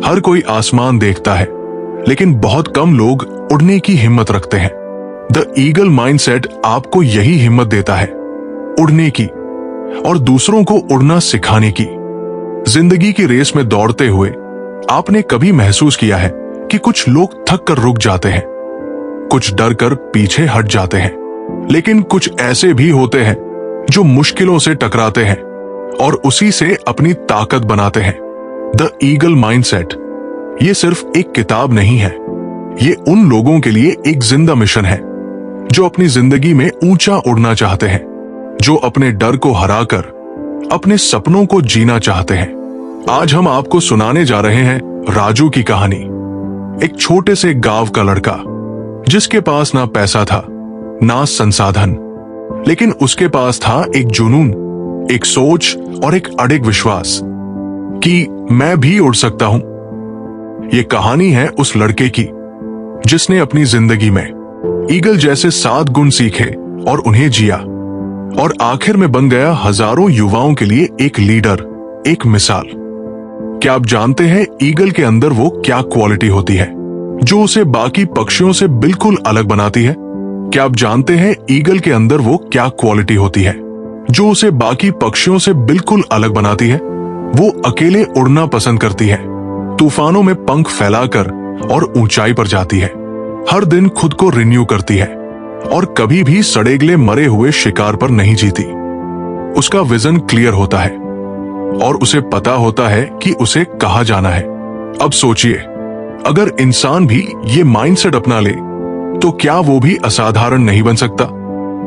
हर कोई आसमान देखता है, लेकिन बहुत कम लोग उड़ने की हिम्मत रखते हैं। द ईगल माइंडसेट आपको यही हिम्मत देता है, उड़ने की और दूसरों को उड़ना सिखाने की। जिंदगी की रेस में दौड़ते हुए आपने कभी महसूस किया है कि कुछ लोग थक कर रुक जाते हैं, कुछ डर कर पीछे हट जाते हैं, लेकिन कुछ ऐसे भी होते हैं जो मुश्किलों से टकराते हैं और उसी से अपनी ताकत बनाते हैं। द ईगल माइंडसेट ये सिर्फ एक किताब नहीं है, ये उन लोगों के लिए एक जिंदा मिशन है जो अपनी जिंदगी में ऊंचा उड़ना चाहते हैं, जो अपने डर को हराकर अपने सपनों को जीना चाहते हैं। आज हम आपको सुनाने जा रहे हैं राजू की कहानी। एक छोटे से गांव का लड़का जिसके पास ना पैसा था ना संसाधन, लेकिन उसके पास था एक जुनून, एक सोच और एक अडिग विश्वास कि मैं भी उड़ सकता हूं। ये कहानी है उस लड़के की जिसने अपनी जिंदगी में ईगल जैसे 7 गुण सीखे और उन्हें जिया, और आखिर में बन गया हजारों युवाओं के लिए एक लीडर, एक मिसाल। क्या आप जानते हैं ईगल के अंदर वो क्या क्वालिटी होती है जो उसे बाकी पक्षियों से बिल्कुल अलग बनाती है? क्या आप जानते हैं ईगल के अंदर वो क्या क्वालिटी होती है जो उसे बाकी पक्षियों से बिल्कुल अलग बनाती है? वो अकेले उड़ना पसंद करती है, तूफानों में पंख फैलाकर और ऊंचाई पर जाती है, हर दिन खुद को रिन्यू करती है और कभी भी सड़ेगले मरे हुए शिकार पर नहीं जीती। उसका विजन क्लियर होता है और उसे पता होता है कि उसे कहां जाना है। अब सोचिए, अगर इंसान भी ये माइंडसेट अपना ले तो क्या वो भी असाधारण नहीं बन सकता?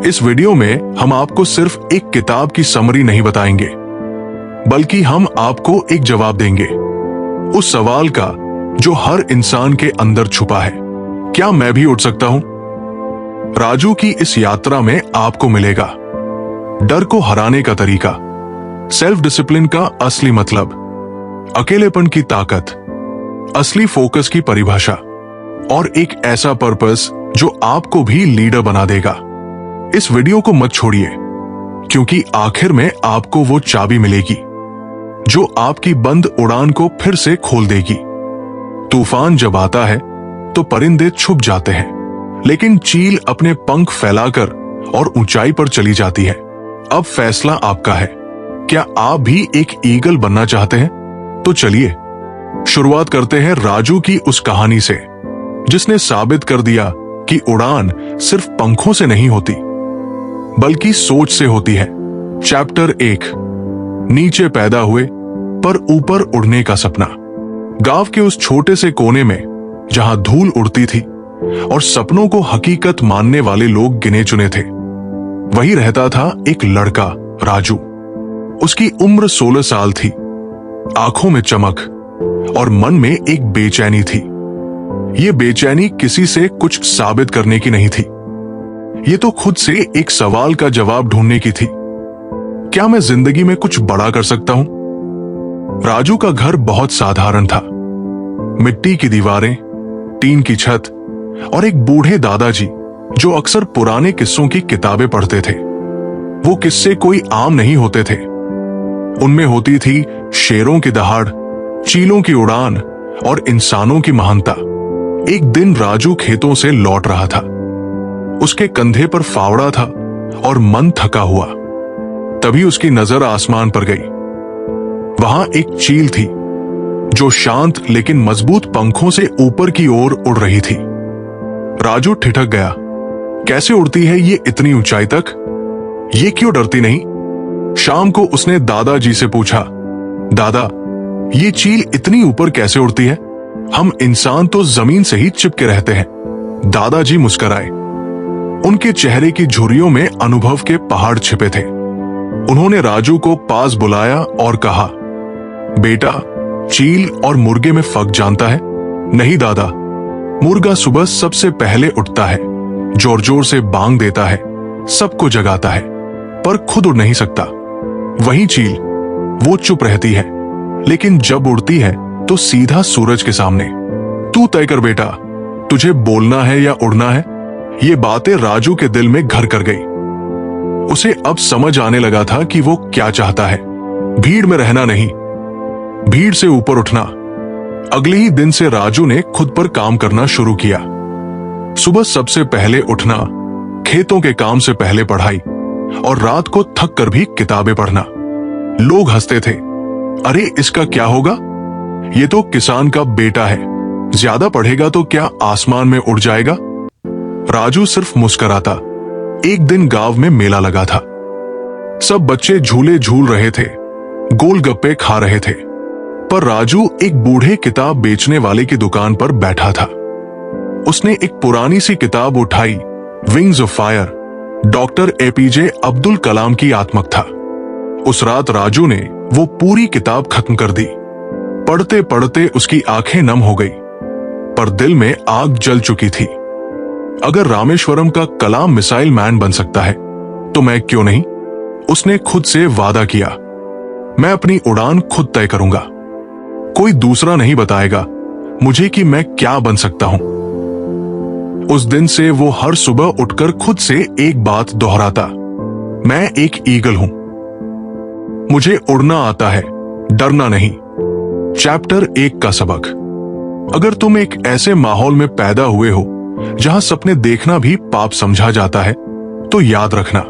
इस वीडियो में हम आपको सिर्फ एक किताब की समरी नहीं बताएंगे, बल्कि हम आपको एक जवाब देंगे उस सवाल का जो हर इंसान के अंदर छुपा है, क्या मैं भी उड़ सकता हूं? राजू की इस यात्रा में आपको मिलेगा डर को हराने का तरीका, सेल्फ डिसिप्लिन का असली मतलब, अकेलेपन की ताकत, असली फोकस की परिभाषा और एक ऐसा पर्पस जो आपको भी लीडर बना देगा। इस वीडियो को मत छोड़िए, क्योंकि आखिर में आपको वो चाबी मिलेगी जो आपकी बंद उड़ान को फिर से खोल देगी। तूफान जब आता है तो परिंदे छुप जाते हैं, लेकिन चील अपने पंख फैलाकर और ऊंचाई पर चली जाती है। अब फैसला आपका है, क्या आप भी एक ईगल बनना चाहते हैं? तो चलिए शुरुआत करते हैं राजू की उस कहानी से जिसने साबित कर दिया कि उड़ान सिर्फ पंखों से नहीं होती, बल्कि सोच से होती है। चैप्टर 1, नीचे पैदा हुए पर ऊपर उड़ने का सपना। गांव के उस छोटे से कोने में जहां धूल उड़ती थी और सपनों को हकीकत मानने वाले लोग गिने चुने थे, वहीं रहता था एक लड़का, राजू। उसकी उम्र 16 साल थी, आंखों में चमक और मन में एक बेचैनी थी। ये बेचैनी किसी से कुछ साबित करने की नहीं थी, ये तो खुद से एक सवाल का जवाब ढूंढने की थी, क्या मैं जिंदगी में कुछ बड़ा कर सकता हूं? राजू का घर बहुत साधारण था, मिट्टी की दीवारें, टीन की छत और एक बूढ़े दादाजी जो अक्सर पुराने किस्सों की किताबें पढ़ते थे। वो किस्से कोई आम नहीं होते थे, उनमें होती थी शेरों की दहाड़, चीलों की उड़ान और इंसानों की महानता। एक दिन राजू खेतों से लौट रहा था, उसके कंधे पर फावड़ा था और मन थका हुआ। तभी उसकी नजर आसमान पर गई। वहां एक चील थी जो शांत लेकिन मजबूत पंखों से ऊपर की ओर उड़ रही थी। राजू ठिठक गया, कैसे उड़ती है ये इतनी ऊंचाई तक? ये क्यों डरती नहीं? शाम को उसने दादाजी से पूछा, दादा, ये चील इतनी ऊपर कैसे उड़ती है? हम इंसान तो जमीन से ही चिपके रहते हैं। दादाजी मुस्कुराए, उनके चेहरे की झुर्रियों में अनुभव के पहाड़ छिपे थे। उन्होंने राजू को पास बुलाया और कहा, बेटा, चील और मुर्गे में फर्क जानता है? नहीं दादा, मुर्गा सुबह सबसे पहले उठता है, जोर जोर से बांग देता है, सबको जगाता है, पर खुद उड़ नहीं सकता। वहीं चील, वो चुप रहती है, लेकिन जब उड़ती है तो सीधा सूरज के सामने। तू तय कर बेटा, तुझे बोलना है या उड़ना है? ये बातें राजू के दिल में घर कर गई। उसे अब समझ आने लगा था कि वो क्या चाहता है। भीड़ में रहना नहीं, भीड़ से ऊपर उठना। अगले ही दिन से राजू ने खुद पर काम करना शुरू किया। सुबह सबसे पहले उठना, खेतों के काम से पहले पढ़ाई और रात को थक कर भी किताबें पढ़ना। लोग हंसते थे, अरे इसका क्या होगा, ये तो किसान का बेटा है, ज्यादा पढ़ेगा तो क्या आसमान में उड़ जाएगा। राजू सिर्फ मुस्कुराता। एक दिन गांव में मेला लगा था। सब बच्चे झूले झूल रहे थे, गोलगप्पे खा रहे थे, पर राजू एक बूढ़े किताब बेचने वाले की दुकान पर बैठा था। उसने एक पुरानी सी किताब उठाई, wings of fire, doctor APJ Abdul Kalam की आत्मकथा था। उस रात राजू ने वो पूरी किताब खत्म कर दी। पढ़ते पढ़ते उसकी आंखें नम हो गई, पर दिल में आग जल चुकी थी। अगर रामेश्वरम का कलाम मिसाइल मैन बन सकता है तो मैं क्यों नहीं। उसने खुद से वादा किया, मैं अपनी उड़ान खुद तय करूंगा, कोई दूसरा नहीं बताएगा मुझे कि मैं क्या बन सकता हूं। उस दिन से वो हर सुबह उठकर खुद से एक बात दोहराता, मैं एक ईगल हूं, मुझे उड़ना आता है, डरना नहीं। चैप्टर 1 का सबक। अगर तुम एक ऐसे माहौल में पैदा हुए हो जहां सपने देखना भी पाप समझा जाता है, तो याद रखना,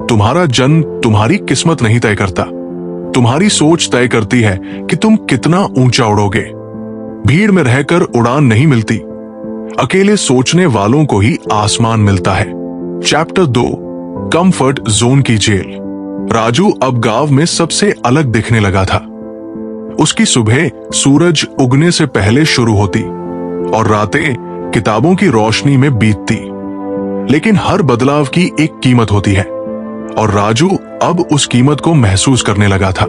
तुम्हारा जन्म तुम्हारी किस्मत नहीं तय करता, तुम्हारी सोच तय करती है कि तुम कितना ऊंचा उड़ोगे। भीड़ में रहकर उड़ान नहीं मिलती, अकेले सोचने वालों को ही आसमान मिलता है। चैप्टर 2, कंफर्ट जोन की जेल। राजू अब गांव में सबसे अलग दिखने लगा था। उसकी सुबह सूरज उगने से पहले शुरू होती और रातें किताबों की रोशनी में बीतती। लेकिन हर बदलाव की एक कीमत होती है और राजू अब उस कीमत को महसूस करने लगा था।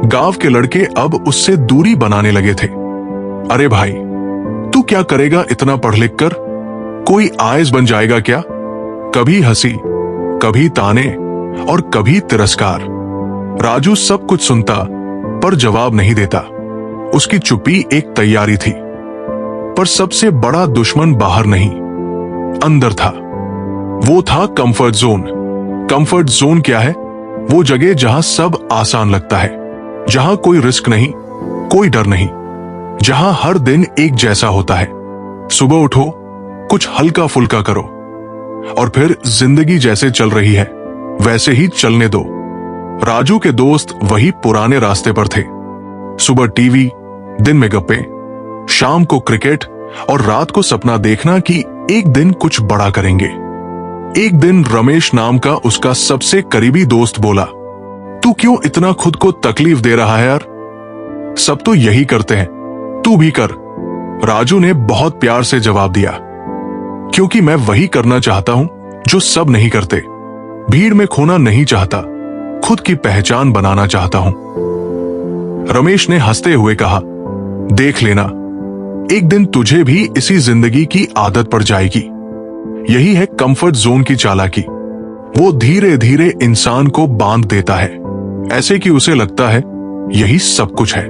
गांव के लड़के अब उससे दूरी बनाने लगे थे। अरे भाई, तू क्या करेगा इतना पढ़ लिख कर, कोई आईएएस बन जाएगा क्या। कभी हंसी, कभी ताने और कभी तिरस्कार। राजू सब कुछ सुनता पर जवाब नहीं देता। उसकी चुप्पी एक तैयारी थी। पर सबसे बड़ा दुश्मन बाहर नहीं, अंदर था। वो था कंफर्ट जोन। कंफर्ट जोन क्या है? वो जगह जहां सब आसान लगता है, जहां कोई रिस्क नहीं, कोई डर नहीं, जहां हर दिन एक जैसा होता है। सुबह उठो, कुछ हल्का फुल्का करो और फिर जिंदगी जैसे चल रही है वैसे ही चलने दो। राजू के दोस्त वही पुराने रास्ते पर थे। सुबह टीवी, दिन में गप्पे, शाम को क्रिकेट और रात को सपना देखना कि एक दिन कुछ बड़ा करेंगे। एक दिन रमेश नाम का उसका सबसे करीबी दोस्त बोला, तू क्यों इतना खुद को तकलीफ दे रहा है यार, सब तो यही करते हैं, तू भी कर। राजू ने बहुत प्यार से जवाब दिया, क्योंकि मैं वही करना चाहता हूं जो सब नहीं करते। भीड़ में खोना नहीं चाहता, खुद की पहचान बनाना चाहता हूं। रमेश ने हंसते हुए कहा, देख लेना, एक दिन तुझे भी इसी जिंदगी की आदत पड़ जाएगी। यही है कंफर्ट जोन की चालाकी। वो धीरे धीरे इंसान को बांध देता है, ऐसे कि उसे लगता है यही सब कुछ है।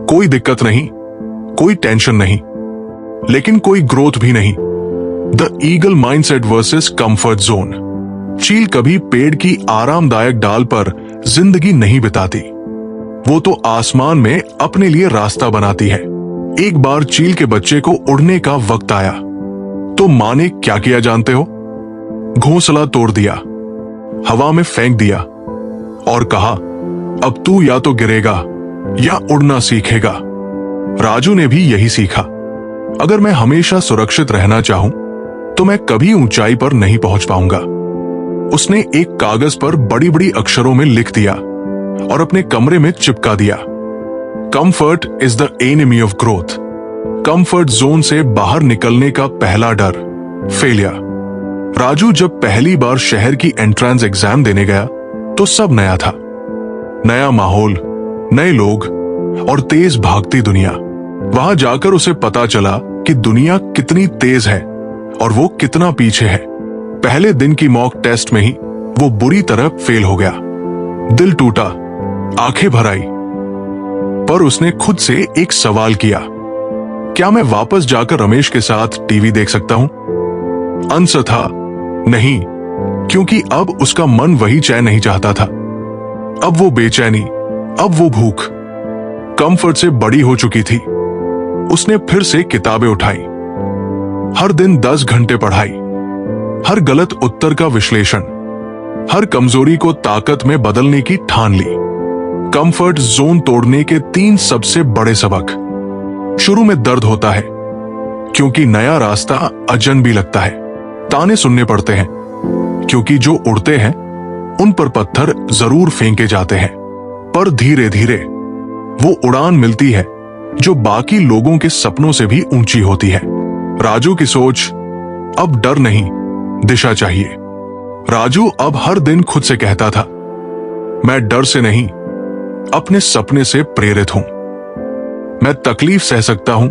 कोई दिक्कत नहीं, कोई टेंशन नहीं, लेकिन कोई ग्रोथ भी नहीं। The eagle mindset versus comfort zone. चील कभी पेड़ की आरामदायक डाल पर जिंदगी नहीं बिताती, वो तो आसमान में अपने लिए रास्ता बनाती है। एक बार चील के बच्चे को उड़ने का वक्त आया तो मां ने क्या किया जानते हो? घोंसला तोड़ दिया, हवा में फेंक दिया और कहा, अब तू या तो गिरेगा या उड़ना सीखेगा। राजू ने भी यही सीखा। अगर मैं हमेशा सुरक्षित रहना चाहूं तो मैं कभी ऊंचाई पर नहीं पहुंच पाऊंगा। उसने एक कागज पर बड़ी बड़ी अक्षरों में लिख दिया और अपने कमरे में चिपका दिया, comfort is the enemy of growth. Comfort zone से बाहर निकलने का पहला डर, फेलियर। राजू जब पहली बार शहर की एंट्रेंस एग्जाम देने गया तो सब नया था। नया माहौल, नए लोग और तेज भागती दुनिया। वहां जाकर उसे पता चला कि दुनिया कितनी तेज है और वो कितना पीछे है। पहले दिन की मॉक टेस्ट में ही वो बुरी तरह फेल हो गया। दिल टूटा, आंखें भर आई, पर उसने खुद से एक सवाल किया, क्या मैं वापस जाकर रमेश के साथ टीवी देख सकता हूं? आंसर था नहीं, क्योंकि अब उसका मन वही चैन नहीं चाहता था। अब वो बेचैनी, अब वो भूख कंफर्ट से बड़ी हो चुकी थी। उसने फिर से किताबें उठाई। हर दिन 10 घंटे पढ़ाई, हर गलत उत्तर का विश्लेषण, हर कमजोरी को ताकत में बदलने की ठान ली। कंफर्ट जोन तोड़ने के 3 सबसे बड़े सबक। शुरू में दर्द होता है क्योंकि नया रास्ता अजनबी लगता है। ताने सुनने पड़ते हैं क्योंकि जो उड़ते हैं उन पर पत्थर जरूर फेंके जाते हैं, पर धीरे धीरे वो उड़ान मिलती है जो बाकी लोगों के सपनों से भी ऊंची होती है। राजू की सोच अब डर नहीं, दिशा चाहिए। राजू अब हर दिन खुद से कहता था, मैं डर से नहीं, अपने सपने से प्रेरित हूं। मैं तकलीफ सह सकता हूं,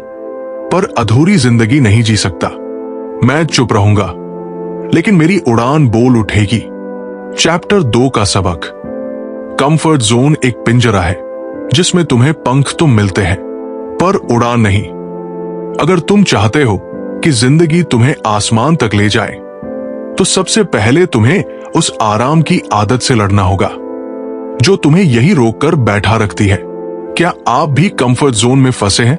पर अधूरी जिंदगी नहीं जी सकता। मैं चुप रहूंगा, लेकिन मेरी उड़ान बोल उठेगी। चैप्टर 2 का सबक। कंफर्ट जोन एक पिंजरा है जिसमें तुम्हें पंख तो मिलते हैं, पर उड़ान नहीं। अगर तुम चाहते हो कि जिंदगी तुम्हें आसमान तक ले जाए, तो सबसे पहले तुम्हें उस आराम की आदत से लड़ना होगा जो तुम्हें यही रोककर बैठा रखती है। क्या आप भी कंफर्ट जोन में फंसे हैं?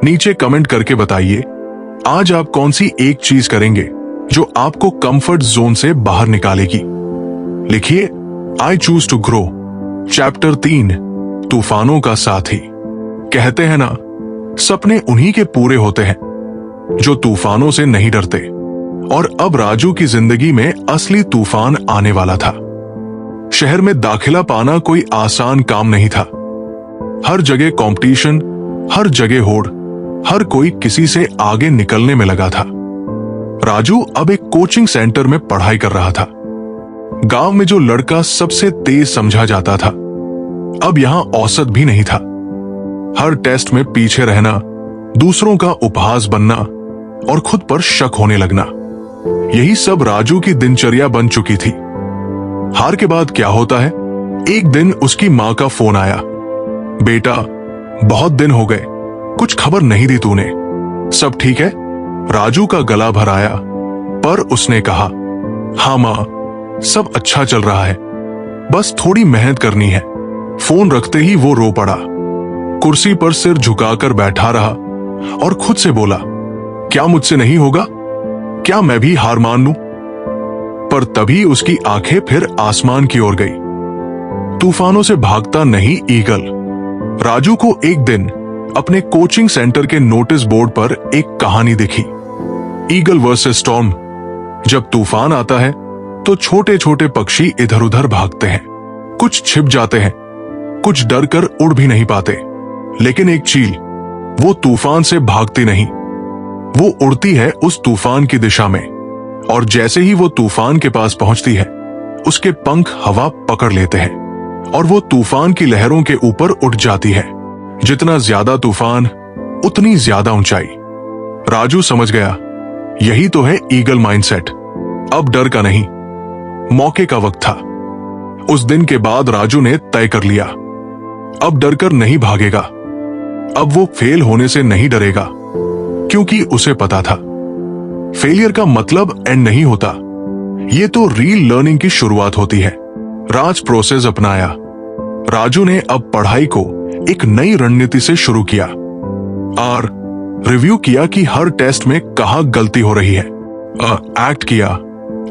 नीचे कमेंट करके बताइए, आज आप कौन सी एक चीज करेंगे जो आपको कंफर्ट जोन से बाहर निकालेगी। लिखिए, I choose to grow. Chapter 3, तूफानों का साथी। कहते हैं ना, सपने उन्हीं के पूरे होते हैं जो तूफानों से नहीं डरते। और अब राजू की जिंदगी में असली तूफान आने वाला था। शहर में दाखिला पाना कोई आसान काम नहीं था। हर जगह कंपटीशन, हर जगह होड़, हर कोई किसी से आगे निकलने में लगा था। राजू अब एक कोचिंग सेंटर में पढ़ाई कर रहा था। गांव में जो लड़का सबसे तेज समझा जाता था, अब यहां औसत भी नहीं था। हर टेस्ट में पीछे रहना, दूसरों का उपहास बनना और खुद पर शक होने लगना, यही सब राजू की दिनचर्या बन चुकी थी। हार के बाद क्या होता है? एक दिन उसकी मां का फोन आया, बेटा बहुत दिन हो गए, कुछ खबर नहीं दी तूने, सब ठीक है? राजू का गला भर आया, पर उसने कहा, हाँ मां, सब अच्छा चल रहा है, बस थोड़ी मेहनत करनी है। फोन रखते ही वो रो पड़ा, कुर्सी पर सिर झुकाकर बैठा रहा और खुद से बोला, क्या मुझसे नहीं होगा? क्या मैं भी हार मान लूं? पर तभी उसकी आंखें फिर आसमान की ओर गई। तूफानों से भागता नहीं ईगल। राजू को एक दिन अपने कोचिंग सेंटर के नोटिस बोर्ड पर एक कहानी दिखी, ईगल वर्सेस स्टॉर्म। जब तूफान आता है तो छोटे छोटे पक्षी इधर उधर भागते हैं, कुछ छिप जाते हैं, कुछ डर कर उड़ भी नहीं पाते। लेकिन एक चील, वो तूफान से भागती नहीं, वो उड़ती है उस तूफान की दिशा में। और जैसे ही वो तूफान के पास पहुंचती है, उसके पंख हवा पकड़ लेते हैं और वो तूफान की लहरों के ऊपर उठ जाती है। जितना ज्यादा तूफान, उतनी ज्यादा ऊंचाई। राजू समझ गया, यही तो है ईगल माइंडसेट। अब डर का नहीं, मौके का वक्त था। उस दिन के बाद राजू ने तय कर लिया, अब डरकर नहीं भागेगा। अब वो फेल होने से नहीं डरेगा, क्योंकि उसे पता था फेलियर का मतलब एंड नहीं होता, ये तो रियल लर्निंग की शुरुआत होती है। राज प्रोसेस अपनाया। राजू ने अब पढ़ाई को एक नई रणनीति से शुरू किया और रिव्यू किया कि हर टेस्ट में कहां गलती हो रही है। एक्ट किया,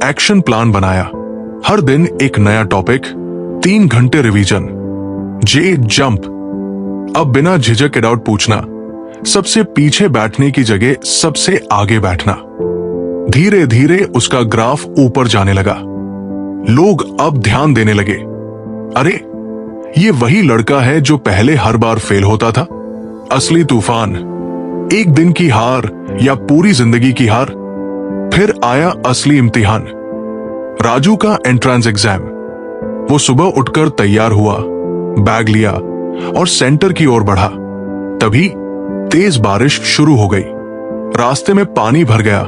एक्शन प्लान बनाया, हर दिन एक नया टॉपिक, 3 घंटे रिवीजन, जे जंप। अब बिना झिझक के डाउट पूछना, सबसे पीछे बैठने की जगह सबसे आगे बैठना। धीरे धीरे उसका ग्राफ ऊपर जाने लगा। लोग अब ध्यान देने लगे, अरे ये वही लड़का है जो पहले हर बार फेल होता था। असली तूफान, एक दिन की हार या पूरी जिंदगी की हार। फिर आया असली इम्तिहान, राजू का एंट्रेंस एग्जाम। वो सुबह उठकर तैयार हुआ, बैग लिया और सेंटर की ओर बढ़ा। तभी तेज बारिश शुरू हो गई, रास्ते में पानी भर गया।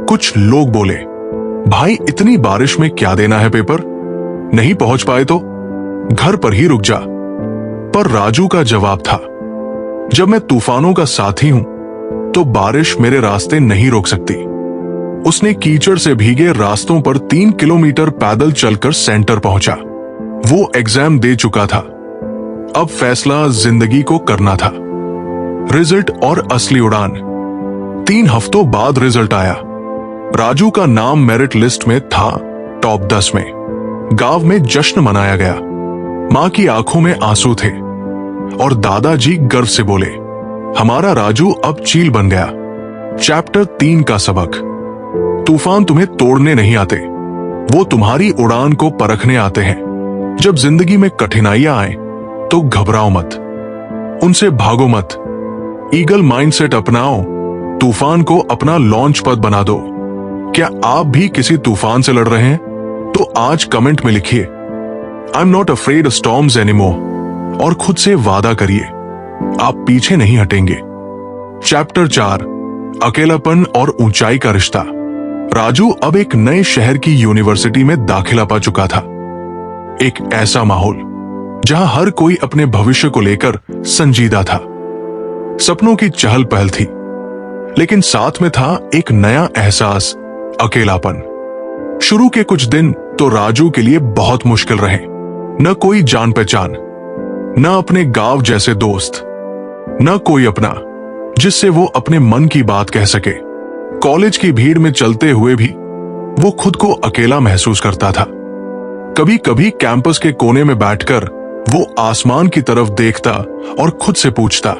कुछ लोग बोले, भाई इतनी बारिश में क्या देना है पेपर, नहीं पहुंच पाए तो घर पर ही रुक जा। पर राजू का जवाब था, जब मैं तूफानों का साथी हूं तो बारिश मेरे रास्ते नहीं रोक सकती। उसने कीचड़ से भीगे रास्तों पर 3 किलोमीटर पैदल चलकर सेंटर पहुंचा। वो एग्जाम दे चुका था, अब फैसला जिंदगी को करना था। रिजल्ट और असली उड़ान। 3 हफ्तों बाद रिजल्ट आया। राजू का नाम मेरिट लिस्ट में था टॉप 10 में। गांव में जश्न मनाया गया। मां की आंखों में आंसू थे और दादाजी गर्व से बोले, हमारा राजू अब चील बन गया। चैप्टर 3 का सबक। तूफान तुम्हें तोड़ने नहीं आते, वो तुम्हारी उड़ान को परखने आते हैं। जब जिंदगी में कठिनाइयां आए तो घबराओ मत, उनसे भागो मत। ईगल माइंडसेट अपनाओ, तूफान को अपना लॉन्च पद बना दो। क्या आप भी किसी तूफान से लड़ रहे हैं? तो आज कमेंट में लिखिए, I am not afraid of storms anymore, और खुद से वादा करिए आप पीछे नहीं हटेंगे। चैप्टर 4, अकेलापन और ऊंचाई का रिश्ता। राजू अब एक नए शहर की यूनिवर्सिटी में दाखिला पा चुका था। एक ऐसा माहौल जहां हर कोई अपने भविष्य को लेकर संजीदा था। सपनों की चहल पहल थी, लेकिन साथ में था एक नया एहसास, अकेलापन। शुरू के कुछ दिन तो राजू के लिए बहुत मुश्किल रहे। न कोई जान पहचान, न अपने गांव जैसे दोस्त, न कोई अपना जिससे वो अपने मन की बात कह सके। कॉलेज की भीड़ में चलते हुए भी वो खुद को अकेला महसूस करता था। कभी कभी कैंपस के कोने में बैठकर वो आसमान की तरफ देखता और खुद से पूछता,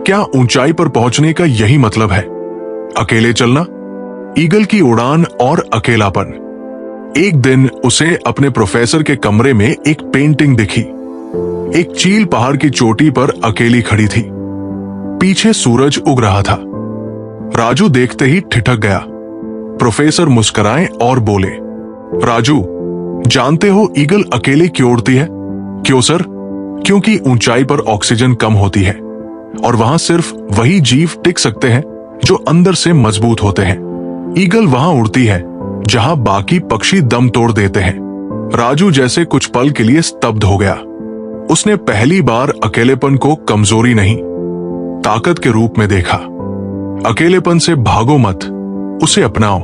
क्या ऊंचाई पर पहुंचने का यही मतलब है, अकेले चलना? ईगल की उड़ान और अकेलापन। एक दिन उसे अपने प्रोफेसर के कमरे में एक पेंटिंग दिखी। एक चील पहाड़ की चोटी पर अकेली खड़ी थी। पीछे सूरज उग रहा था। राजू देखते ही ठिठक गया। प्रोफेसर मुस्कुराए और बोले, राजू, जानते हो ईगल अकेले क्यों उड़ती है? क्यों सर? क्योंकि ऊंचाई पर ऑक्सीजन कम होती है और वहां सिर्फ वही जीव टिक सकते हैं जो अंदर से मजबूत होते हैं। ईगल वहां उड़ती है जहां बाकी पक्षी दम तोड़ देते हैं। राजू जैसे कुछ पल के लिए स्तब्ध हो गया। उसने पहली बार अकेलेपन को कमजोरी नहीं, ताकत के रूप में देखा। अकेलेपन से भागो मत, उसे अपनाओ।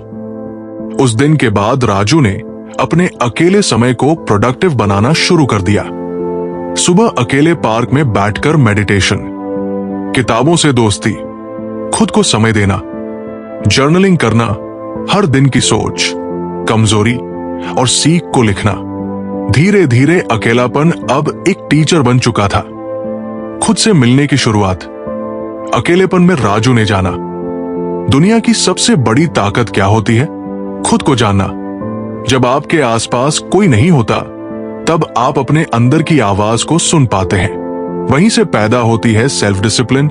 उस दिन के बाद राजू ने अपने अकेले समय को प्रोडक्टिव बनाना शुरू कर दिया। सुबह अकेले पार्क में बैठकर मेडिटेशन, किताबों से दोस्ती, खुद को समय देना, जर्नलिंग करना, हर दिन की सोच, कमजोरी और सीख को लिखना। धीरे धीरे अकेलापन अब एक टीचर बन चुका था। खुद से मिलने की शुरुआत। अकेलेपन में राजू ने जाना, दुनिया की सबसे बड़ी ताकत क्या होती है? खुद को जानना। जब आपके आसपास कोई नहीं होता, तब आप अपने अंदर की आवाज को सुन पाते हैं। वहीं से पैदा होती है सेल्फ डिसिप्लिन,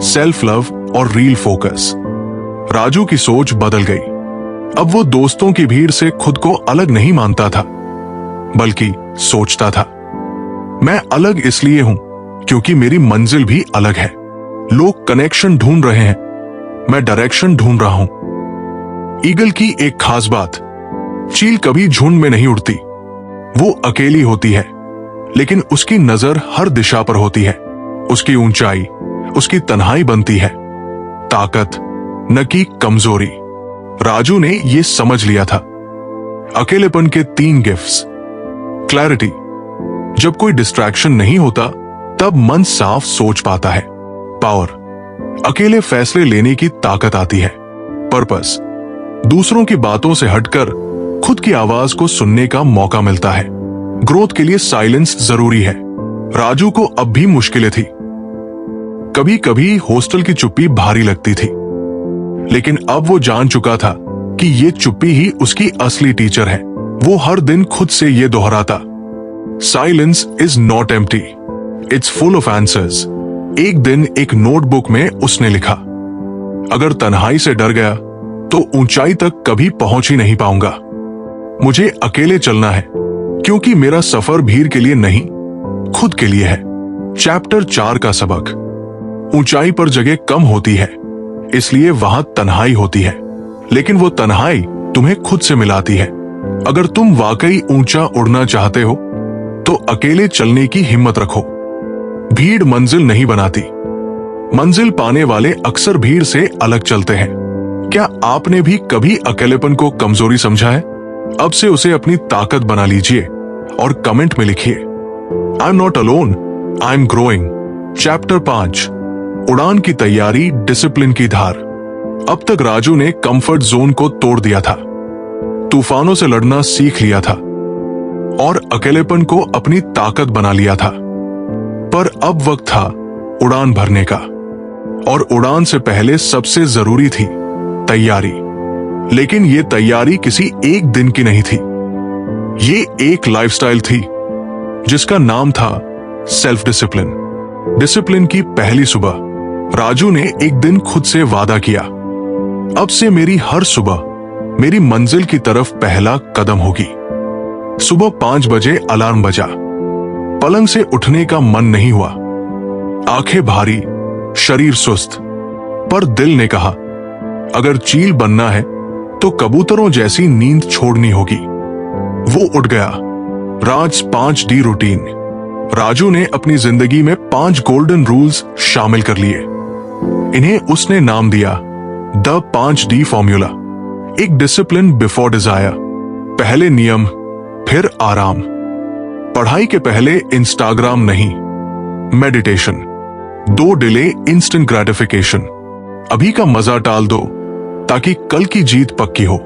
सेल्फ लव और रियल फोकस। राजू की सोच बदल गई। अब वो दोस्तों की भीड़ से खुद को अलग नहीं मानता था, बल्कि सोचता था, मैं अलग इसलिए हूं क्योंकि मेरी मंजिल भी अलग है। लोग कनेक्शन ढूंढ रहे हैं, मैं डायरेक्शन ढूंढ रहा हूं। ईगल की एक खास बात, चील कभी झुंड में नहीं उड़ती। वो अकेली होती है, लेकिन उसकी नजर हर दिशा पर होती है। उसकी ऊंचाई उसकी तन्हाई बनती है, ताकत न कि कमजोरी। राजू ने यह समझ लिया था। अकेलेपन के 3 गिफ्ट्स। क्लैरिटी, जब कोई डिस्ट्रैक्शन नहीं होता तब मन साफ सोच पाता है। पावर, अकेले फैसले लेने की ताकत आती है। पर्पस, दूसरों की बातों से हटकर खुद की आवाज को सुनने का मौका मिलता है। ग्रोथ के लिए साइलेंस जरूरी है। राजू को अब भी मुश्किलें थी। कभी कभी हॉस्टल की चुप्पी भारी लगती थी, लेकिन अब वो जान चुका था कि ये चुप्पी ही उसकी असली टीचर है। वो हर दिन खुद से ये दोहराता, silence is not empty, it's full of answers. एक दिन एक नोटबुक में उसने लिखा, अगर तन्हाई से डर गया तो ऊंचाई तक कभी पहुंच ही नहीं पाऊंगा। मुझे अकेले चलना है क्योंकि मेरा सफर भीड़ के लिए नहीं, खुद के लिए है। चैप्टर 4 का सबक। ऊंचाई पर जगह कम होती है, इसलिए वहां तन्हाई होती है, लेकिन वो तन्हाई तुम्हें खुद से मिलाती है। अगर तुम वाकई ऊंचा उड़ना चाहते हो तो अकेले चलने की हिम्मत रखो। भीड़ मंजिल नहीं बनाती, मंजिल पाने वाले अक्सर भीड़ से अलग चलते हैं। क्या आपने भी कभी अकेलेपन को कमजोरी समझा है? अब से उसे अपनी ताकत बना लीजिए और कमेंट में लिखिए, I am not alone, I am growing. Chapter 5, उड़ान की तैयारी, डिसिप्लिन की धार। अब तक राजू ने कंफर्ट जोन को तोड़ दिया था, तूफानों से लड़ना सीख लिया था और अकेलेपन को अपनी ताकत बना लिया था। पर अब वक्त था उड़ान भरने का, और उड़ान से पहले सबसे जरूरी थी तैयारी। लेकिन यह तैयारी किसी एक दिन की नहीं थी, ये एक लाइफस्टाइल थी जिसका नाम था सेल्फ डिसिप्लिन। डिसिप्लिन की पहली सुबह राजू ने एक दिन खुद से वादा किया, अब से मेरी हर सुबह मेरी मंजिल की तरफ पहला कदम होगी। सुबह 5 बजे अलार्म बजा। पलंग से उठने का मन नहीं हुआ, आंखें भारी, शरीर सुस्त, पर दिल ने कहा अगर चील बनना है तो कबूतरों जैसी नींद छोड़नी होगी। वो उठ गया। राज 5D रूटीन। राजू ने अपनी जिंदगी में 5 गोल्डन रूल्स शामिल कर लिए। इन्हें उसने नाम दिया द 5D फॉर्मूला। एक डिसिप्लिन बिफोर डिजायर। पहले नियम, फिर आराम। पढ़ाई के पहले इंस्टाग्राम नहीं, मेडिटेशन। 2 delay, instant gratification. अभी का मजा टाल दो ताकि कल की जीत पक्की हो।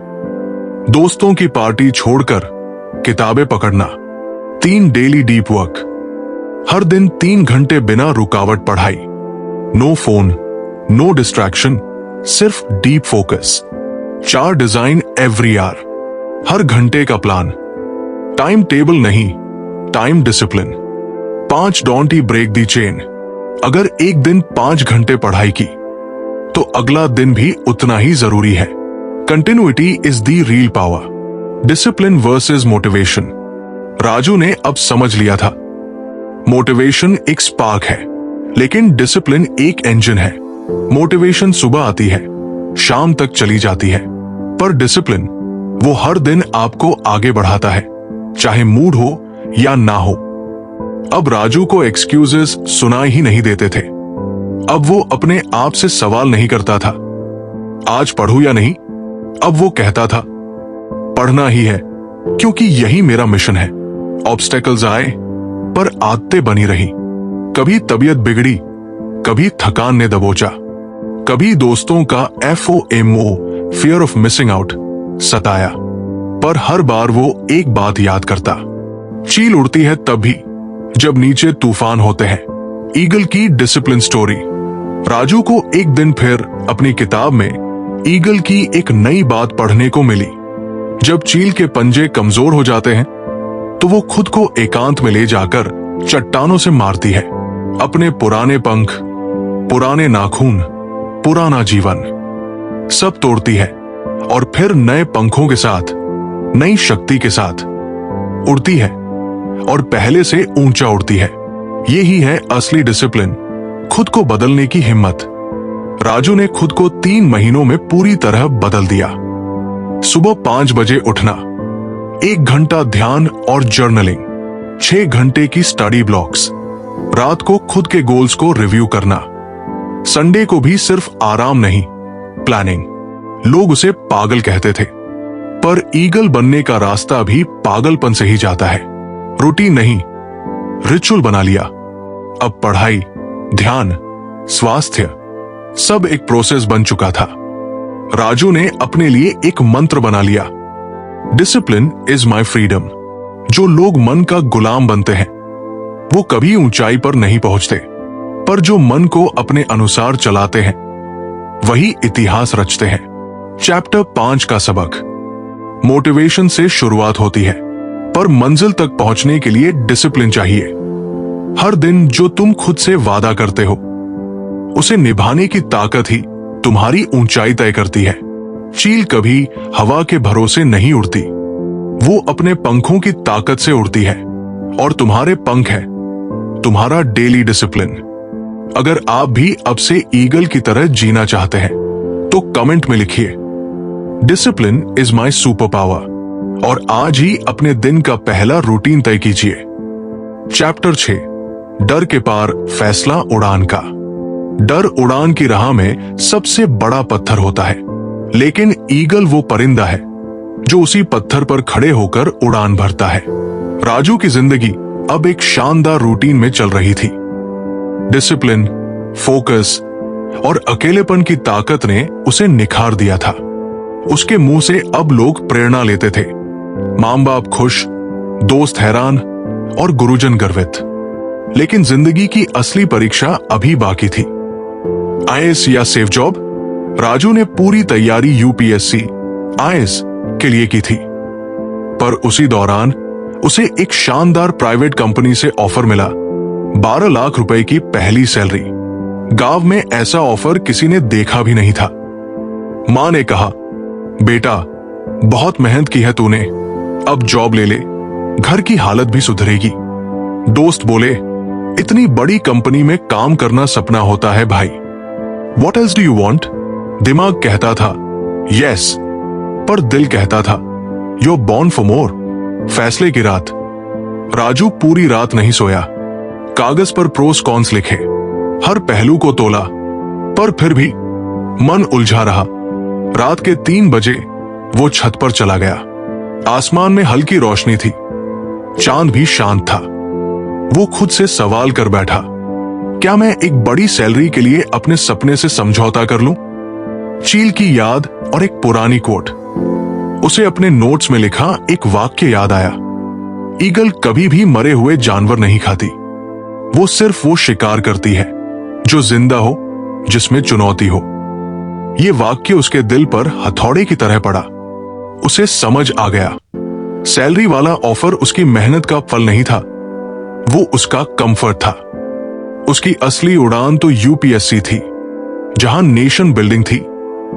दोस्तों की पार्टी छोड़कर किताबें पकड़ना। 3 डेली डीप वर्क। हर दिन 3 घंटे बिना रुकावट पढ़ाई। नो फोन, नो डिस्ट्रैक्शन, सिर्फ deep focus. 4 design every hour. हर घंटे का प्लान। टाइम टेबल नहीं, time discipline. 5 don't break the chain. अगर एक दिन 5 घंटे पढ़ाई की तो अगला दिन भी उतना ही जरूरी है। Continuity is the real power. Discipline versus motivation. Raju ने अब समझ लिया था, मोटिवेशन एक स्पार्क है, लेकिन डिसिप्लिन एक इंजन है। मोटिवेशन सुबह आती है, शाम तक चली जाती है, पर डिसिप्लिन वो हर दिन आपको आगे बढ़ाता है, चाहे मूड हो या ना हो। अब राजू को एक्सक्यूजेस सुनाई ही नहीं देते थे। अब वो अपने आप से सवाल नहीं करता था, आज पढ़ूं या नहीं। अब वो कहता था, पढ़ना ही है, क्योंकि यही मेरा मिशन है। ऑब्स्टेकल्स आए, पर आदतें बनी रही। कभी तबीयत बिगड़ी, कभी थकान ने दबोचा, कभी दोस्तों का FOMO, fear of missing out, सताया। पर हर बार वो एक बात याद करता, चील उड़ती है तभी जब नीचे तूफान होते हैं। ईगल की डिसिप्लिन स्टोरी। राजू को एक दिन फिर अपनी किताब में ईगल की एक नई बात पढ़ने को मिली। जब चील के पंजे कमजोर हो जाते हैं तो वो खुद को एकांत में ले जाकर चट्टानों से मारती है। अपने पुराने पंख, पुराने नाखून, पुराना जीवन सब तोड़ती है और फिर नए पंखों के साथ, नई शक्ति के साथ उड़ती है और पहले से ऊंचा उड़ती है। यही है असली डिसिप्लिन, खुद को बदलने की हिम्मत। राजू ने खुद को 3 महीनों में पूरी तरह बदल दिया। सुबह 5 बजे उठना, 1 घंटा ध्यान और जर्नलिंग, 6 घंटे की स्टडी ब्लॉक्स, रात को खुद के गोल्स को रिव्यू करना। संडे को भी सिर्फ आराम नहीं, प्लानिंग। लोग उसे पागल कहते थे, पर ईगल बनने का रास्ता भी पागलपन से ही जाता है। रूटीन नहीं, रिचुअल बना लिया। अब पढ़ाई, ध्यान, स्वास्थ्य सब एक प्रोसेस बन चुका था। राजू ने अपने लिए एक मंत्र बना लिया, डिसिप्लिन इज माई फ्रीडम। जो लोग मन का गुलाम बनते हैं वो कभी ऊंचाई पर नहीं पहुंचते, पर जो मन को अपने अनुसार चलाते हैं वही इतिहास रचते हैं। चैप्टर 5 का सबक। मोटिवेशन से शुरुआत होती है, पर मंजिल तक पहुंचने के लिए डिसिप्लिन चाहिए। हर दिन जो तुम खुद से वादा करते हो उसे निभाने की ताकत ही तुम्हारी ऊंचाई तय करती है। चील कभी हवा के भरोसे नहीं उड़ती, वो अपने पंखों की ताकत से उड़ती है, और तुम्हारे पंख है तुम्हारा डेली डिसिप्लिन। अगर आप भी अब से ईगल की तरह जीना चाहते हैं तो कमेंट में लिखिए, discipline is my super power, और आज ही अपने दिन का पहला रूटीन तय कीजिए। चैप्टर 6, डर के पार फैसला उड़ान का। डर उड़ान की राह में सबसे बड़ा पत्थर होता है, लेकिन ईगल वो परिंदा है जो उसी पत्थर पर खड़े होकर उड़ान भरता है। राजू की जिंदगी अब एक शानदार रूटीन में चल रही थी। डिसिप्लिन, फोकस, और अकेलेपन की ताकत ने उसे निखार दिया था। उसके मुंह से अब लोग प्रेरणा लेते थे, मां बाप खुश, दोस्त हैरान और गुरुजन गर्वित। लेकिन जिंदगी की असली परीक्षा अभी बाकी थी। आईएएस या सेफ जॉब? राजू ने पूरी तैयारी यूपीएससी, आईएएस के लिए की थी, पर उसी दौरान उसे एक शानदार प्राइवेट कंपनी से ऑफर मिला। 12 लाख रुपए की पहली सैलरी। गांव में ऐसा ऑफर किसी ने देखा भी नहीं था। मां ने कहा, बेटा बहुत मेहनत की है तूने, अब जॉब ले ले, घर की हालत भी सुधरेगी। दोस्त बोले, इतनी बड़ी कंपनी में काम करना सपना होता है भाई। What else do you want? दिमाग कहता था यस, पर दिल कहता था You're born for more। फैसले की रात। राजू पूरी रात नहीं सोया, कागज पर प्रोस कॉन्स लिखे, हर पहलू को तोला, पर फिर भी मन उलझा रहा। रात के 3 बजे वो छत पर चला गया। आसमान में हल्की रोशनी थी, चांद भी शांत था। वो खुद से सवाल कर बैठा, क्या मैं एक बड़ी सैलरी के लिए अपने सपने से समझौता कर लूं? चील की याद और एक पुरानी कोट। उसे अपने नोट्स में लिखा एक वाक्य याद आया, ईगल कभी भी मरे हुए जानवर नहीं खाती, वो सिर्फ वो शिकार करती है जो जिंदा हो, जिसमें चुनौती हो। ये वाक्य उसके दिल पर हथौड़े की तरह पड़ा। उसे समझ आ गया, सैलरी वाला ऑफर उसकी मेहनत का फल नहीं था, वो उसका कंफर्ट था। उसकी असली उड़ान तो यूपीएससी थी, जहां नेशन बिल्डिंग थी,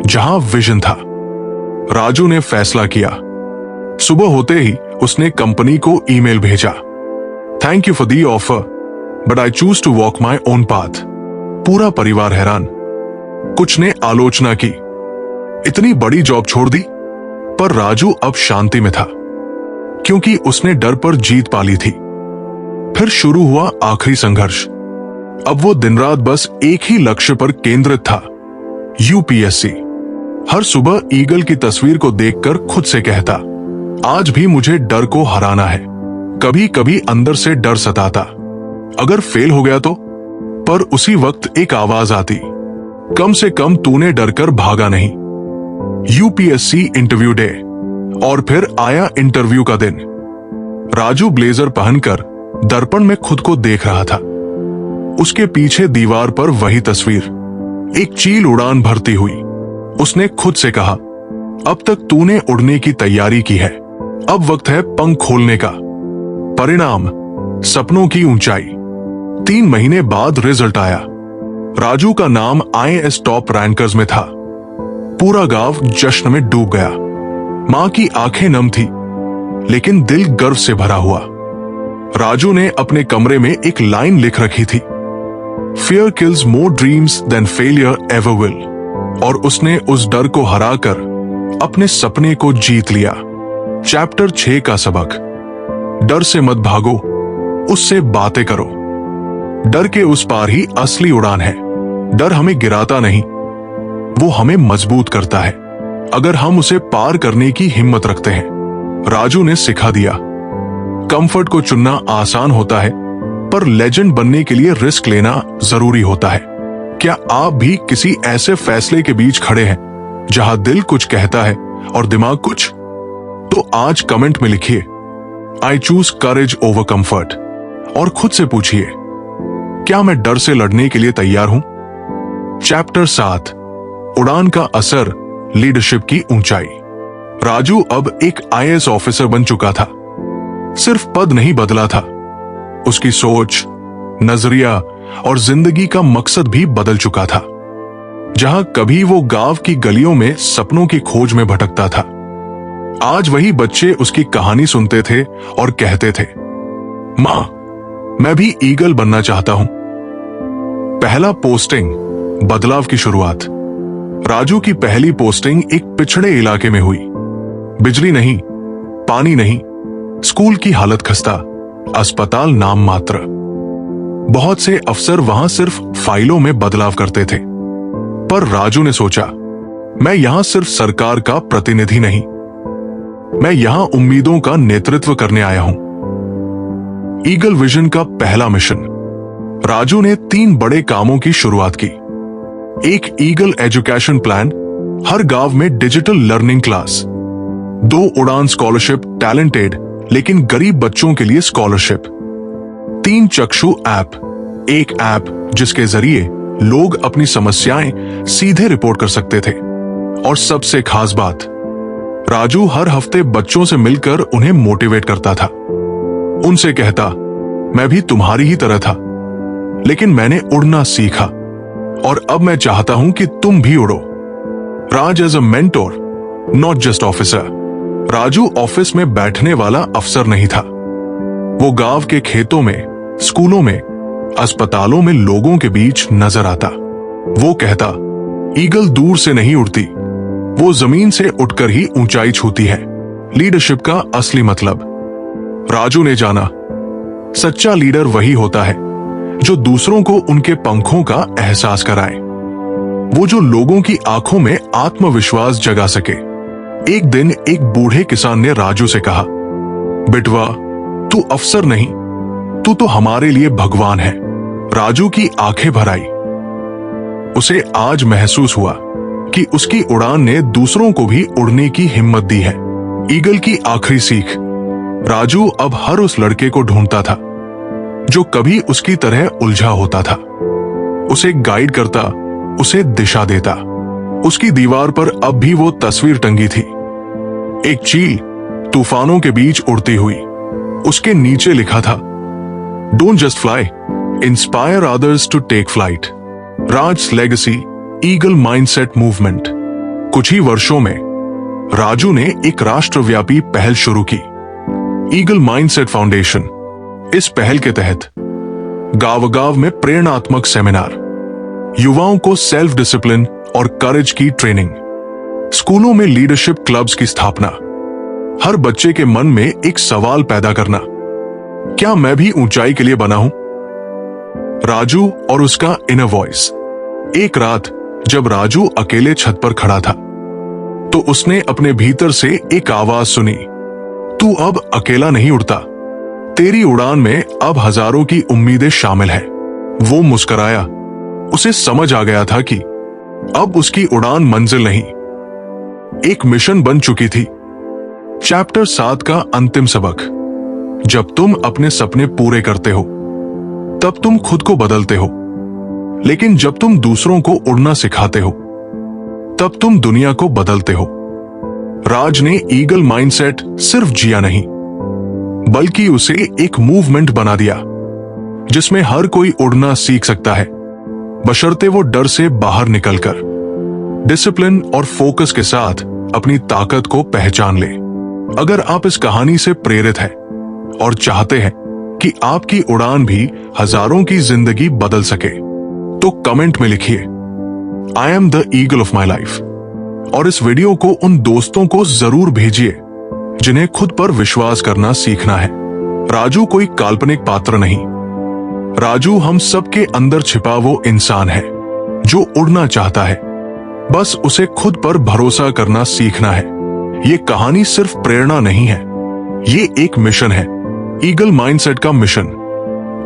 जहां विजन था। राजू ने फैसला किया। सुबह होते ही उसने कंपनी को ईमेल भेजा, thank you for the offer but I choose to walk my own path. पूरा परिवार हैरान। कुछ ने आलोचना की, इतनी बड़ी जॉब छोड़ दी, पर राजू अब शांति में था, क्योंकि उसने डर पर जीत पा ली थी। फिर शुरू हुआ आखिरी संघर्ष। अब वो दिन रात बस एक ही लक्ष्य पर केंद्रित था, यूपीएससी। हर सुबह ईगल की तस्वीर को देखकर खुद से कहता, आज भी मुझे डर को हराना है। कभी कभी अंदर से डर सताता, अगर फेल हो गया तो। पर उसी वक्त एक आवाज आती, कम से कम तूने डरकर भागा नहीं। UPSC interview day. और फिर आया इंटरव्यू का दिन। राजू ब्लेजर पहनकर दर्पण में खुद को देख रहा था। उसके पीछे दीवार पर वही तस्वीर, एक चील उड़ान भरती हुई। उसने खुद से कहा, अब तक तूने उड़ने की तैयारी की है, अब वक्त है पंख खोलने का। परिणाम, सपनों की ऊंचाई। 3 महीने बाद रिजल्ट आया। राजू का नाम आईएएस टॉप रैंकर्स में था। पूरा गांव जश्न में डूब गया। मां की आंखें नम थी, लेकिन दिल गर्व से भरा हुआ। राजू ने अपने कमरे में एक लाइन लिख रखी थी, Fear kills more dreams than failure ever will। और उसने उस डर को हराकर अपने सपने को जीत लिया। चैप्टर 6 का सबक, डर से मत भागो, उससे बातें करो। डर के उस पार ही असली उड़ान है। डर हमें गिराता नहीं, वो हमें मजबूत करता है, अगर हम उसे पार करने की हिम्मत रखते हैं। राजू ने सिखा दिया, कंफर्ट को चुनना आसान होता है, पर लेजेंड बनने के लिए रिस्क लेना जरूरी होता है। क्या आप भी किसी ऐसे फैसले के बीच खड़े हैं जहां दिल कुछ कहता है और दिमाग कुछ? तो आज कमेंट में लिखिए, I choose courage over comfort, और खुद से पूछिए, क्या मैं डर से लड़ने के लिए तैयार हूं? चैप्टर 7, उड़ान का असर, लीडरशिप की ऊंचाई। राजू अब एक आईएएस ऑफिसर बन चुका था। सिर्फ पद नहीं बदला था, उसकी सोच, नजरिया और जिंदगी का मकसद भी बदल चुका था। जहां कभी वो गांव की गलियों में सपनों की खोज में भटकता था, आज वही बच्चे उसकी कहानी सुनते थे और कहते थे, मां, मैं भी ईगल बनना चाहता हूं। पहला पोस्टिंग, बदलाव की शुरुआत। राजू की पहली पोस्टिंग एक पिछड़े इलाके में हुई। बिजली नहीं, पानी नहीं, स्कूल की हालत खस्ता, अस्पताल नाम मात्र। बहुत से अफसर वहां सिर्फ फाइलों में बदलाव करते थे, पर राजू ने सोचा, मैं यहां सिर्फ सरकार का प्रतिनिधि नहीं, मैं यहां उम्मीदों का नेतृत्व करने आया हूं। ईगल विजन का पहला मिशन। राजू ने 3 बड़े कामों की शुरुआत की। एक ईगल एजुकेशन प्लान, हर गांव में डिजिटल लर्निंग क्लास, 2 उड़ान स्कॉलरशिप टैलेंटेड लेकिन गरीब बच्चों के लिए स्कॉलरशिप, 3 चक्षु ऐप, एक ऐप जिसके जरिए लोग अपनी समस्याएं सीधे रिपोर्ट कर सकते थे। और सबसे खास बात, राजू हर हफ्ते बच्चों से मिलकर उन्हें मोटिवेट करता था। उनसे कहता, मैं भी तुम्हारी ही तरह था, लेकिन मैंने उड़ना सीखा और अब मैं चाहता हूं कि तुम भी उड़ो। Raj as a mentor, not just officer. Raju office में बैठने वाला अफसर नहीं था। वो गांव के खेतों में, स्कूलों में, अस्पतालों में लोगों के बीच नजर आता। वो कहता, ईगल दूर से नहीं उड़ती, वो जमीन से उठकर ही ऊंचाई छूती है। लीडरशिप का असली मतलब। राजू ने जाना, सच्चा लीडर वही होता है जो दूसरों को उनके पंखों का एहसास कराए, वो जो लोगों की आंखों में आत्मविश्वास जगा सके। एक दिन एक बूढ़े किसान ने राजू से कहा, बेटवा, तू अफसर नहीं, तू तो हमारे लिए भगवान है। राजू की आंखें भर आई। उसे आज महसूस हुआ कि उसकी उड़ान ने दूसरों को भी उड़ने की हिम्मत दी है। ईगल की आखिरी सीख। राजू अब हर उस लड़के को ढूंढता था जो कभी उसकी तरह उलझा होता था। उसे गाइड करता, उसे दिशा देता। उसकी दीवार पर अब भी वो तस्वीर टंगी थी, एक चील तूफानों के बीच उड़ती हुई। उसके नीचे लिखा था, don't just fly, inspire others to take flight. Raj legacy, eagle mindset movement. कुछ ही वर्षों में राजू ने एक राष्ट्रव्यापी पहल शुरू की, ईगल माइंडसेट फाउंडेशन। इस पहल के तहत गांव-गांव में प्रेरणात्मक सेमिनार, युवाओं को सेल्फ डिसिप्लिन और करेज की ट्रेनिंग, स्कूलों में लीडरशिप क्लब्स की स्थापना, हर बच्चे के मन में एक सवाल पैदा करना, क्या मैं भी ऊंचाई के लिए बना हूं? राजू और उसका इनर वॉइस। एक रात जब राजू अकेले छत पर खड़ा था तो उसने अपने भीतर से एक आवाज सुनी, तू अब अकेला नहीं उड़ता, तेरी उड़ान में अब हजारों की उम्मीदें शामिल हैं। वो मुस्कुराया। उसे समझ आ गया था कि अब उसकी उड़ान मंजिल नहीं, एक मिशन बन चुकी थी। चैप्टर 7 का अंतिम सबक। जब तुम अपने सपने पूरे करते हो तब तुम खुद को बदलते हो, लेकिन जब तुम दूसरों को उड़ना सिखाते हो तब तुम दुनिया को बदलते हो। राज ने ईगल माइंडसेट सिर्फ जिया नहीं, बल्कि उसे एक मूवमेंट बना दिया जिसमें हर कोई उड़ना सीख सकता है, बशर्ते वो डर से बाहर निकलकर डिसिप्लिन और फोकस के साथ अपनी ताकत को पहचान ले। अगर आप इस कहानी से प्रेरित हैं और चाहते हैं कि आपकी उड़ान भी हजारों की जिंदगी बदल सके, तो कमेंट में लिखिए, I am the eagle of my life. और इस वीडियो को उन दोस्तों को जरूर भेजिए जिन्हें खुद पर विश्वास करना सीखना है। राजू कोई काल्पनिक पात्र नहीं, राजू हम सबके अंदर छिपा वो इंसान है जो उड़ना चाहता है, बस उसे खुद पर भरोसा करना सीखना है। ये कहानी सिर्फ प्रेरणा नहीं है, ये एक मिशन है, ईगल माइंडसेट का मिशन।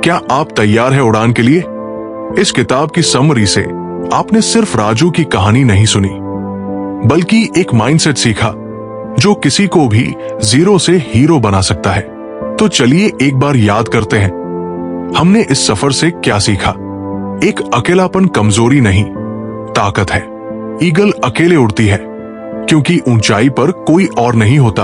क्या आप तैयार हैं उड़ान के लिए? इस किताब की समरी से आपने सिर्फ राजू की कहानी नहीं सुनी, बल्कि एक माइंडसेट सीखा जो किसी को भी जीरो से हीरो बना सकता है। तो चलिए एक बार याद करते हैं, हमने इस सफर से क्या सीखा। एक, अकेलापन कमजोरी नहीं, ताकत है। ईगल अकेले उड़ती है क्योंकि ऊंचाई पर कोई और नहीं होता।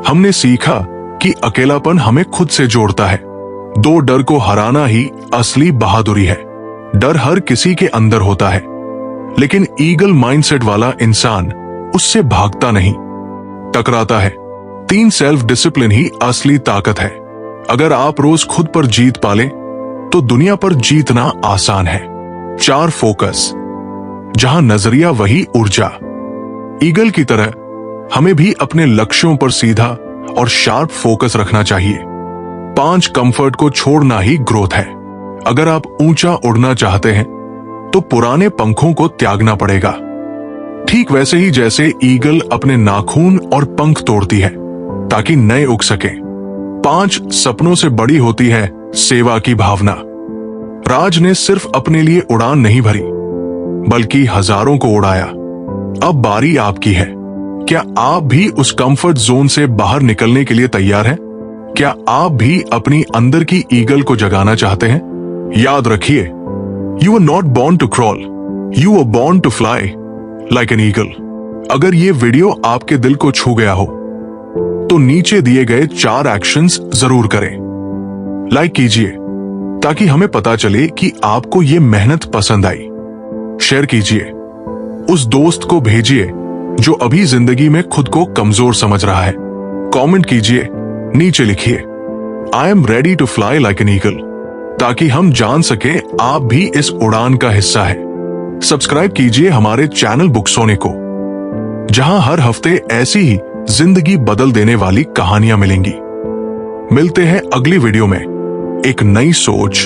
हमने सीखा कि अकेलापन हमें खुद से जोड़ता है। 2, डर को हराना ही असली बहादुरी है। डर हर किसी के अंदर होता है, लेकिन ईगल माइंडसेट वाला इंसान उससे भागता नहीं, टकराता है। 3, सेल्फ डिसिप्लिन ही असली ताकत है। अगर आप रोज खुद पर जीत पालें तो दुनिया पर जीतना आसान है। 4, फोकस, जहां नजरिया वही ऊर्जा। ईगल की तरह हमें भी अपने लक्ष्यों पर सीधा और शार्प फोकस रखना चाहिए। 5, कंफर्ट को छोड़ना ही ग्रोथ है। अगर आप ऊंचा उड़ना चाहते हैं तो पुराने पंखों को त्यागना पड़ेगा, ठीक वैसे ही जैसे ईगल अपने नाखून और पंख तोड़ती है ताकि नए उग सके। 5, सपनों से बड़ी होती है सेवा की भावना। राज ने सिर्फ अपने लिए उड़ान नहीं भरी, बल्कि हजारों को उड़ाया। अब बारी आपकी है। क्या आप भी उस कंफर्ट जोन से बाहर निकलने के लिए तैयार हैं? क्या आप भी अपनी अंदर की ईगल को जगाना चाहते हैं? याद रखिए, you are not born to crawl, you are born to fly like an eagle. अगर ये वीडियो आपके दिल को छू गया हो तो नीचे दिए गए 4 एक्शंस जरूर करें। लाइक कीजिए ताकि हमें पता चले कि आपको ये मेहनत पसंद आई। शेयर कीजिए, उस दोस्त को भेजिए जो अभी जिंदगी में खुद को कमजोर समझ रहा है। कमेंट कीजिए, नीचे लिखिए I am ready to fly like an eagle, ताकि हम जान सके आप भी इस उड़ान का हिस्सा है। सब्सक्राइब कीजिए हमारे चैनल बुकसोने को, जहां हर हफ्ते ऐसी ही जिंदगी बदल देने वाली कहानियां मिलेंगी। मिलते हैं अगली वीडियो में एक नई सोच,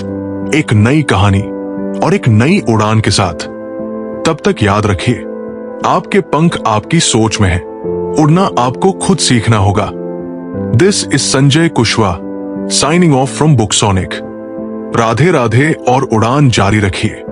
एक नई कहानी और एक नई उड़ान के साथ। तब तक याद रखिए, आपके पंख आपकी सोच में है, उड़ना आपको खुद सीखना होगा। This is Sanjay Kushwaha signing off from Booksonic. Radhe Radhe और उड़ान जारी रखिए।